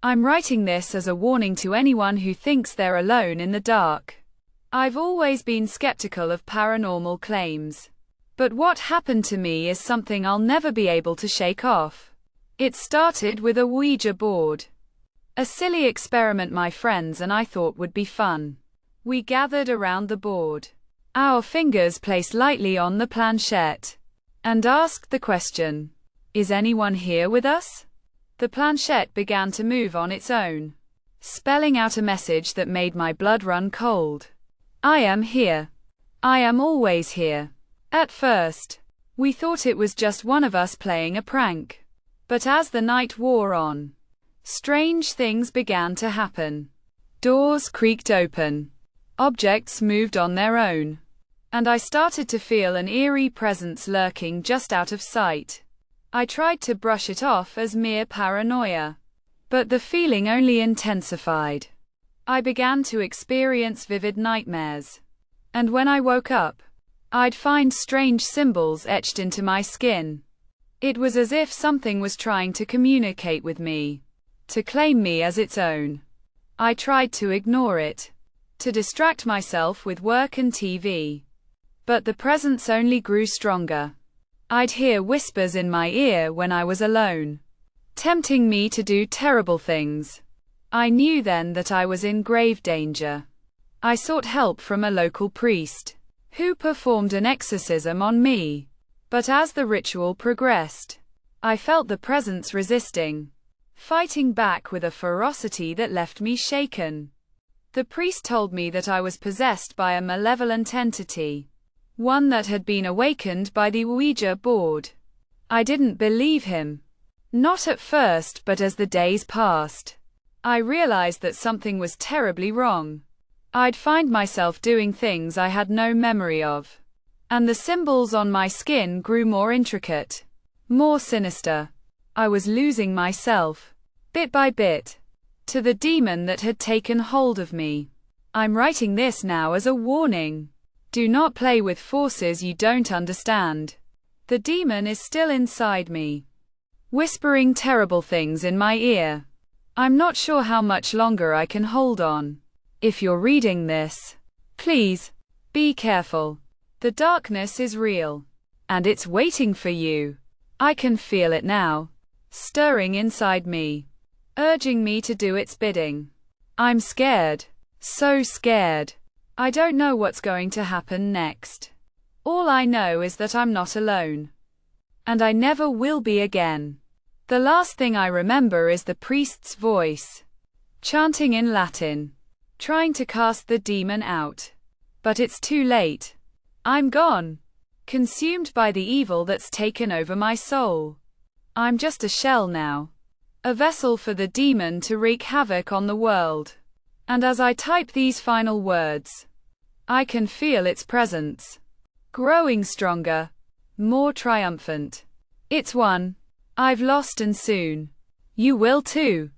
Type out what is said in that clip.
I'm writing this as a warning to anyone who thinks they're alone in the dark. I've always been skeptical of paranormal claims. But what happened to me is something I'll never be able to shake off. It started with a Ouija board. A silly experiment my friends and I thought would be fun. We gathered around the board, our fingers placed lightly on the planchette, and asked the question, "Is anyone here with us?" The planchette began to move on its own, spelling out a message that made my blood run cold. I am here. I am always here. At first, we thought it was just one of us playing a prank. But as the night wore on, strange things began to happen. Doors creaked open. Objects moved on their own. And I started to feel an eerie presence lurking just out of sight. I tried to brush it off as mere paranoia. But the feeling only intensified. I began to experience vivid nightmares. And when I woke up, I'd find strange symbols etched into my skin. It was as if something was trying to communicate with me, to claim me as its own. I tried to ignore it, to distract myself with work and TV. But the presence only grew stronger. I'd hear whispers in my ear when I was alone, tempting me to do terrible things. I knew then that I was in grave danger. I sought help from a local priest, who performed an exorcism on me. But as the ritual progressed, I felt the presence resisting, fighting back with a ferocity that left me shaken. The priest told me that I was possessed by a malevolent entity, one that had been awakened by the Ouija board. I didn't believe him. Not at first, but as the days passed, I realized that something was terribly wrong. I'd find myself doing things I had no memory of. And the symbols on my skin grew more intricate, more sinister. I was losing myself, bit by bit, to the demon that had taken hold of me. I'm writing this now as a warning. Do not play with forces you don't understand. The demon is still inside me, whispering terrible things in my ear. I'm not sure how much longer I can hold on. If you're reading this, please, be careful. The darkness is real, and it's waiting for you. I can feel it now, stirring inside me, urging me to do its bidding. I'm scared, so scared. I don't know what's going to happen next. All I know is that I'm not alone. And I never will be again. The last thing I remember is the priest's voice, chanting in Latin, trying to cast the demon out. But it's too late. I'm gone, consumed by the evil that's taken over my soul. I'm just a shell now, a vessel for the demon to wreak havoc on the world. And as I type these final words, I can feel its presence, growing stronger, more triumphant. It's won. I've lost, and soon you will too.